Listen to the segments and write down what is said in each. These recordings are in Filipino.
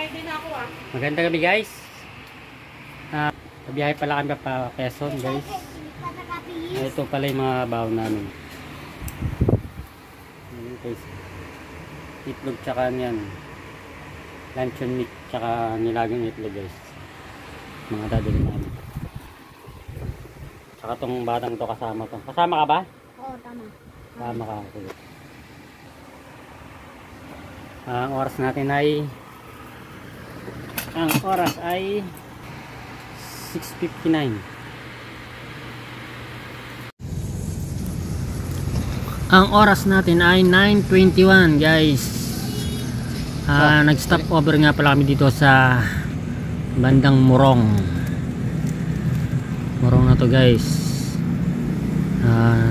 Ready na ako ah. Maganda gabi guys. Biyahe pala kami pa Quezon guys. Ito pala yung mga baon namin. Guys. Itlog tsaka yan. Luncheon meat tsaka nilagang itlog guys. Mga dadali namin. Tsaka tong batang to kasama to. Kasama ka ba? Oo, tama. Kasama ka. Okay. Ang oras natin ay 6:59. Ang oras natin ay 9:21 guys. Nag-stop over nga pala kami dito sa bandang Morong na to guys.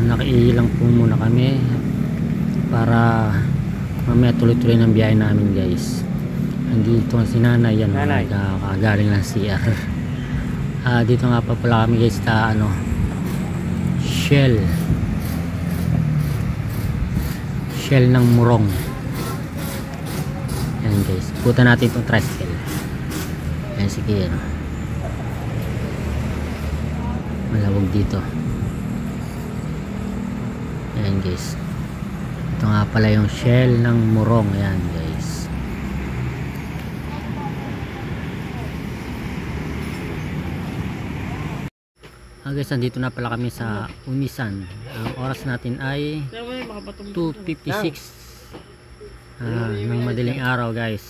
Nakiilang po muna kami para mamaya tuloy-tuloy ng biyahe namin guys. Andito si nanay yan, galing ng CR. Dito nga pa pala kami guys sa Shell ng Morong. Yan guys, puta natin itong tricycle. Yan, sige yan. Malawag dito. Yan guys, ito nga pala yung Shell ng Morong. Yan guys. Guys, andito na pala kami sa Unisan. Ang oras natin ay 2:56 ng madaling araw guys.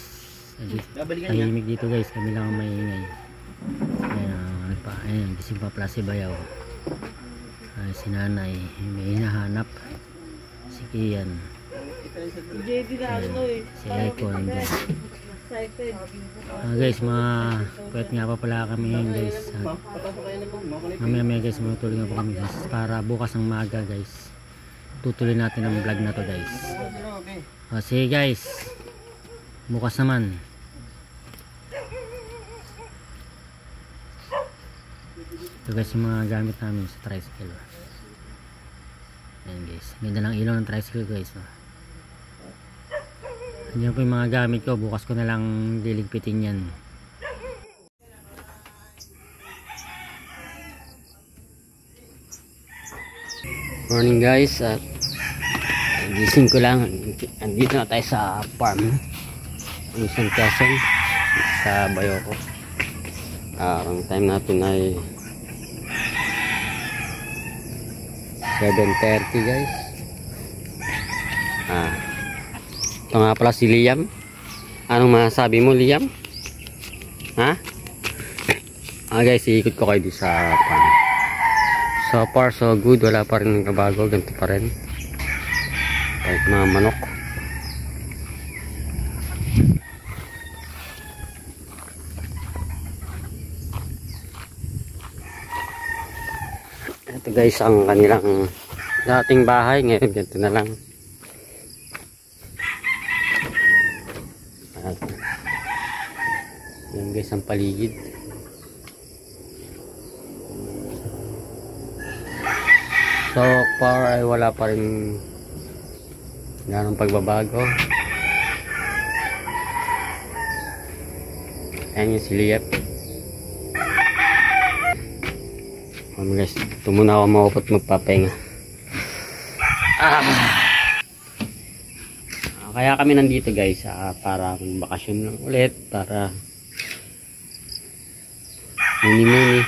Tahimik dito guys, kami lang ang maingay. Ayan, gising pa pala si Bayaw. Si nanay may hinahanap, si Kian, si Icon guys. Guys, mga kwet nga pa pala kami ngayon guys. Mamaya guys, matulog na po kami guys para bukas ng maga guys tutuloy natin ang vlog na to guys. Sige guys, bukas naman. Ito guys yung mga gamit namin sa tricycle. Ayan guys, ganda ng ilaw ng tricycle guys. Yan po yung mga gamit ko, bukas ko na lang liligpitin yan. Morning guys, at gising ko lang. Andito na tayo sa farm ng San Quezon sa Bayoco. Ang time natin ay 7:30 guys. Ito nga pala si Liam. Anong masasabi mo, Liam? Ha? Guys, iikot ko kayo di sa farm. So far so good, wala pa rin nagbabago, ganito pa rin. Kahit mga manok. Ito guys ang kanilang dating bahay, ngayon ganito na lang. Yan guys ang paligid. So far ay wala pa rin ganong pagbabago. Ayan yung si Liam. Guys, ito muna ako maupot magpapahinga. Kaya kami nandito guys para magbakasyon lang ulit, para muni-muni.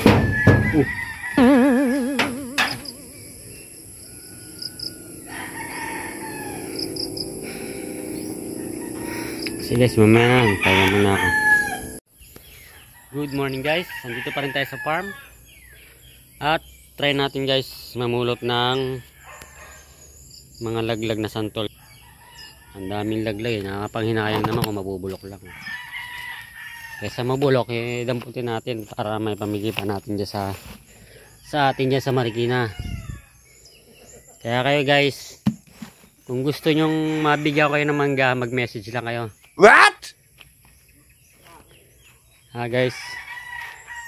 Sige guys, mamaya na, pahinga muna ako. Good morning guys, nandito pa rin tayo sa farm. At try natin guys mamulot ng mga laglag na santol. Ang daming laglag, nakapanghinayang naman kung mabubulok lang. Kaysa mabulok, damputin natin para may pamigay pa natin dyan sa atin dyan sa Marikina. Kaya kayo guys, kung gusto nyong mabigyan kayo ng mangga, mag-message lang kayo. What? Guys,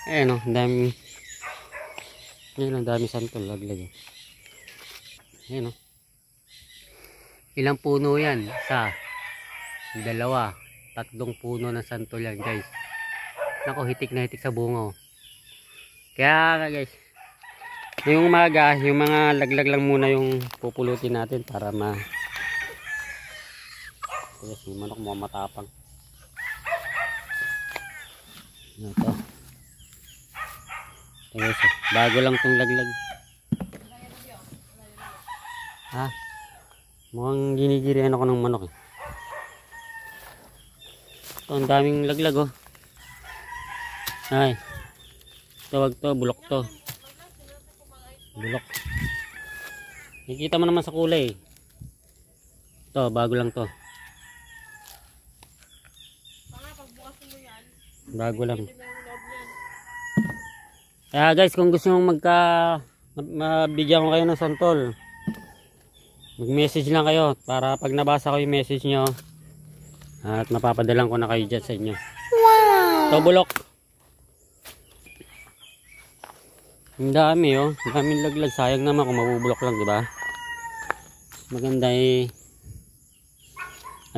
ayan o, ang daming, ayan, ang daming santol laglag. Ayan o. Ilang puno yan? Isa, dalawa, tatlong puno ng santol yan guys. Nako, hitik na hitik sa bunga. Kaya guys, yung umaga, yung mga laglag lang muna yung pupulutin natin para yes, yung manok mo matapang. Ito. Ito guys, bago lang tong laglag. Ha? Mukhang ginigirihan ako ng manok eh. Ito, ang daming laglag oh. Ay. Ito, wag to, bulok to. Bulok. Nakikita mo naman sa kulay. Ito, bago lang to. Bago lang. Kaya guys, kung gusto nyo mabigyan ko kayo ng santol, mag-message lang kayo para pag nabasa ko yung message nyo at mapapadalan ko na kayo dyan sa inyo. Wow! Ito, bulok. Ang dami oh. Ang daming laglag. Sayang naman kung mabubulok lang, diba? Maganda eh.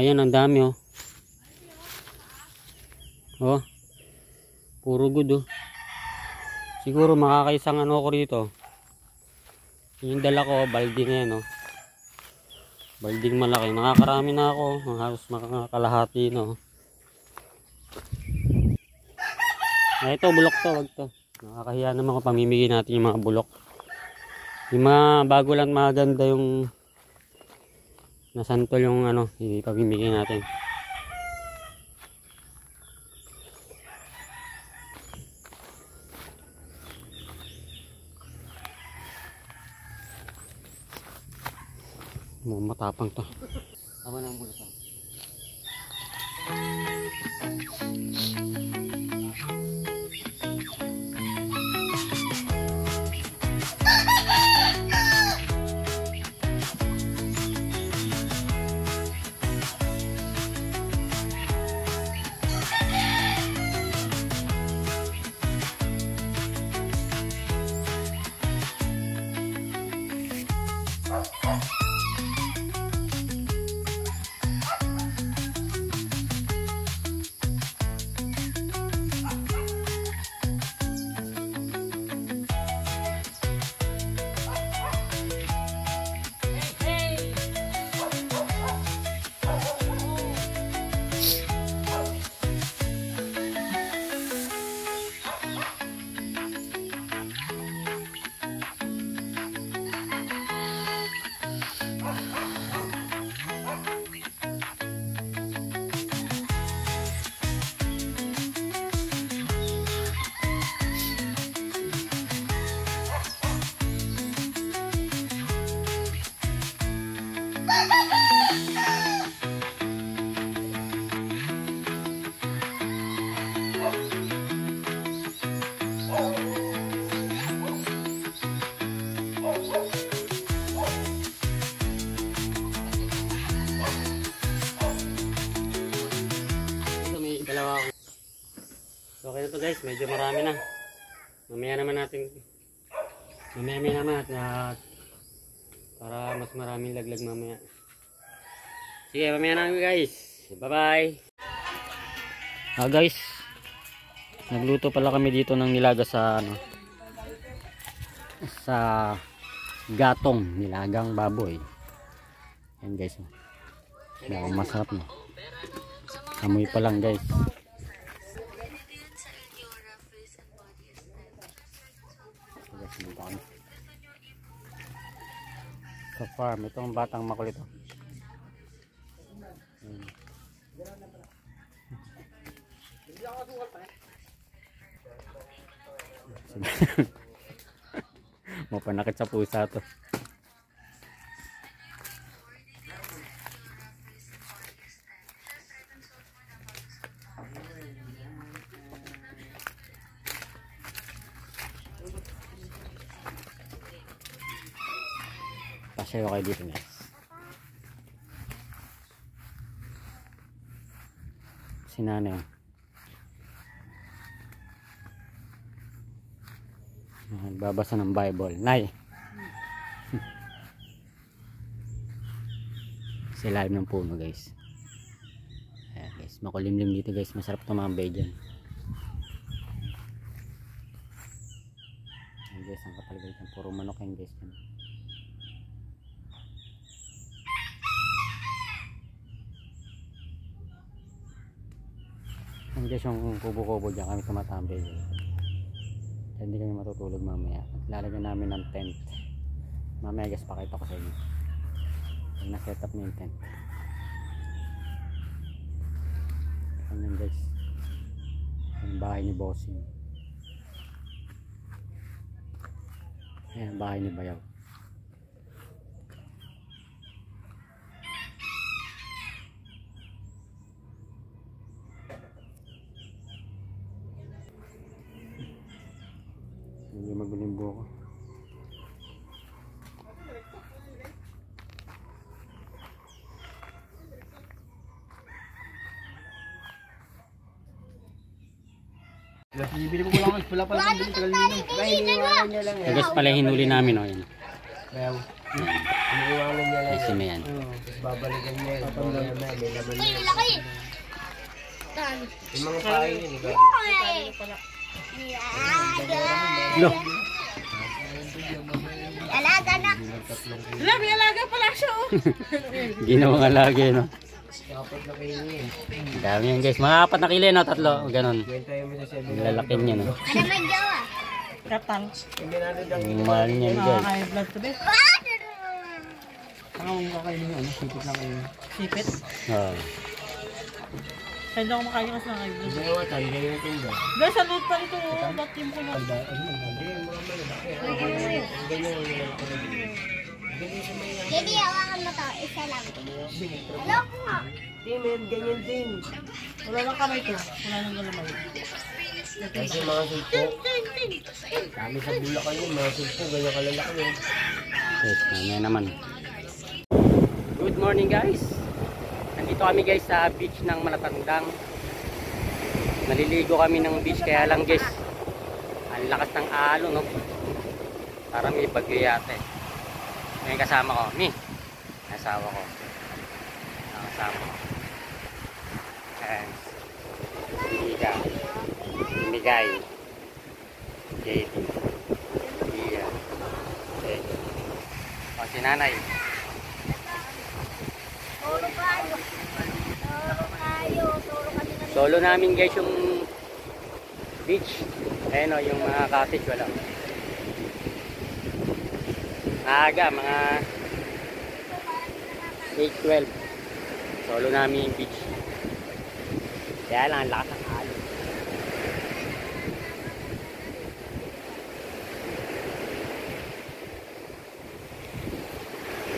Ayan, ang dami oh. Oh. Puro good oh. Siguro makakaisang ano ko rito. Yung dala ko, balde na yan oh. Balding malaki. Nakakarami na ako. Halos makakalahati no. Ito, bulok to. Wag to. Nakakahiya naman kung pamimigay natin yung mga bulok. Yung mga bago lang maganda yung nasantol yung ano, ipamimigay natin. Matapang to. Tama na ang bulok. So okay na to guys, medyo marami na. Mamaya naman at para mas maraming laglag mamaya. Sige, mamaya na guys. Bye bye. Guys, nagluto pala kami dito ng nilaga sa ano, sa gatong, nilagang baboy. Yan guys. Masarap na. Amoy pa lang guys. Sa farm, itong batang makulit oh. Mapanakit sa pusa to. Pasyayo kayo dito guys. Si nanay nagbabasa ng Bible. Nay! Sa ilalim ng puno guys. Ayan guys, makulimlim dito guys, masarap tumambay dyan. Ayan guys, ang kapal guys, puro manok yan guys. Ayan guys, yung kubo-kubo dyan kami tumatambay guys. Kaya hindi kami matutulog mamaya. At lalagyan namin ng tent. Mamaya guys, pakita ko sa inyo. Pag na-set up na yung tent. Ayan guys, yung bahay ni Bossing. Ayan, bahay ni Bayaw. Hindi magulimbo ko. Bibili ko lang pula pala ng bili tagal nino. Kaya iniwanan niya lang. Tapos pala hinuli namin o yun. Kaya iniwanan niya lang. Kasi may yan. Tapos babalikan niya. Babalikan niya. May laban niya. Laki! Yung mga pahay yun. Lo! Alaga na! Wala, may alaga pala siya oh. Ginawang alaga no. Kapag na kayo niya. Ang dami yan guys. Mga 4 na kilo no, 3. Ganon. Kwenta mo sa 7. Ang lalaki niya no. Ano may jawa? Katal. Hindi natin lang. Ang mahal niyan guys. Nakakaya vlog to be. Saka mong kakainin nyo. Sipit lang kayo. Sipit. Oh. Kaya lang ako makain kasi nakakaya vlog. Hindi naman tan. Ganyan yung tinda. Dahil sa loot pa ito oh. Ba't yung ko lang. Hindi, mga malaki. Ganyan yung nilalaman. Hindi, hawakan mo to. Isa lang. Hello ko nga. Timen, ganyan din. Wala lang kamay ko. Wala nang galamay. Kasi mga sulpo. Kami sa Bulacan yun, mga sulpo, ganyan kalalaki yun. Yes, mamaya naman. Good morning guys. Nandito kami guys sa beach ng Malatandang. Naliligo kami ng beach kaya lang guys. Ang lakas ng alon no. Para may bagyo yate. May kasama ko. Mi. Asawa ko. Ang kasama ko. And Mika. Migay. JD. Iya. Okay. O si nanay. Turo kayo. Turo kayo. Turo kami na. Solo namin guys yung beach. Ayan o, yung mga cottage wala. Aga, mga 8-12. Solo namin yung beach. Kaya lang, ang lakas ng alon.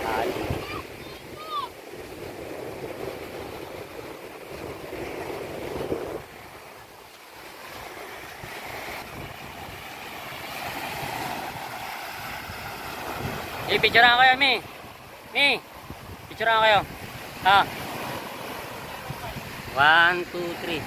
Alon. Picturean kayo, Mi. Mi, picturean kayo. Ha. 1, 2, 3.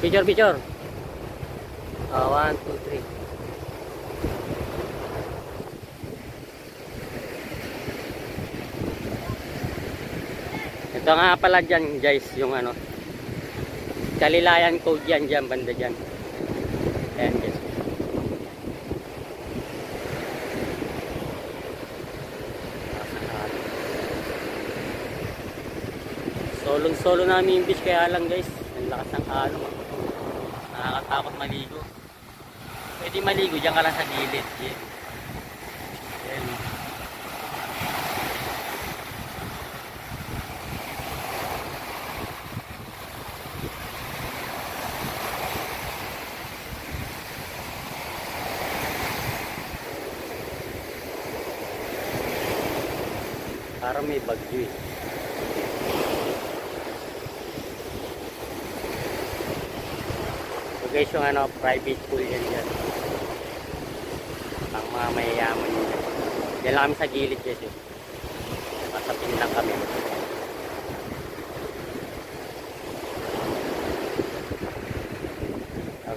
Picture, picture. 1, 2, 3. Ito nga pala dyan guys, yung ano Kalilayan Code yan dyan, banda dyan. Ayan guys. Solo namin yung beach kaya lang guys. Ang lakas ng alon. Nakakatakot maligo. Pwede maligo, dyan ka lang sa gilid. Ayan. Parang may bagyo eh. So guys, yung ano, private pool yan dyan. Pang mga mayayaman yun dyan. Yan lang kami sa gilid guys eh. Masapin lang kami.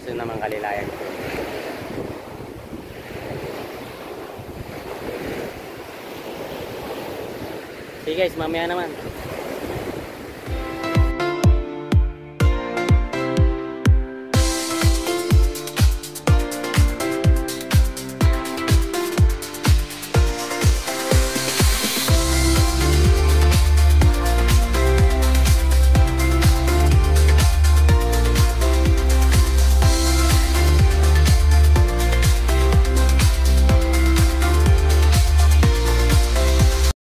susunod naman kalilayan ko. Okay guys, mamaya naman.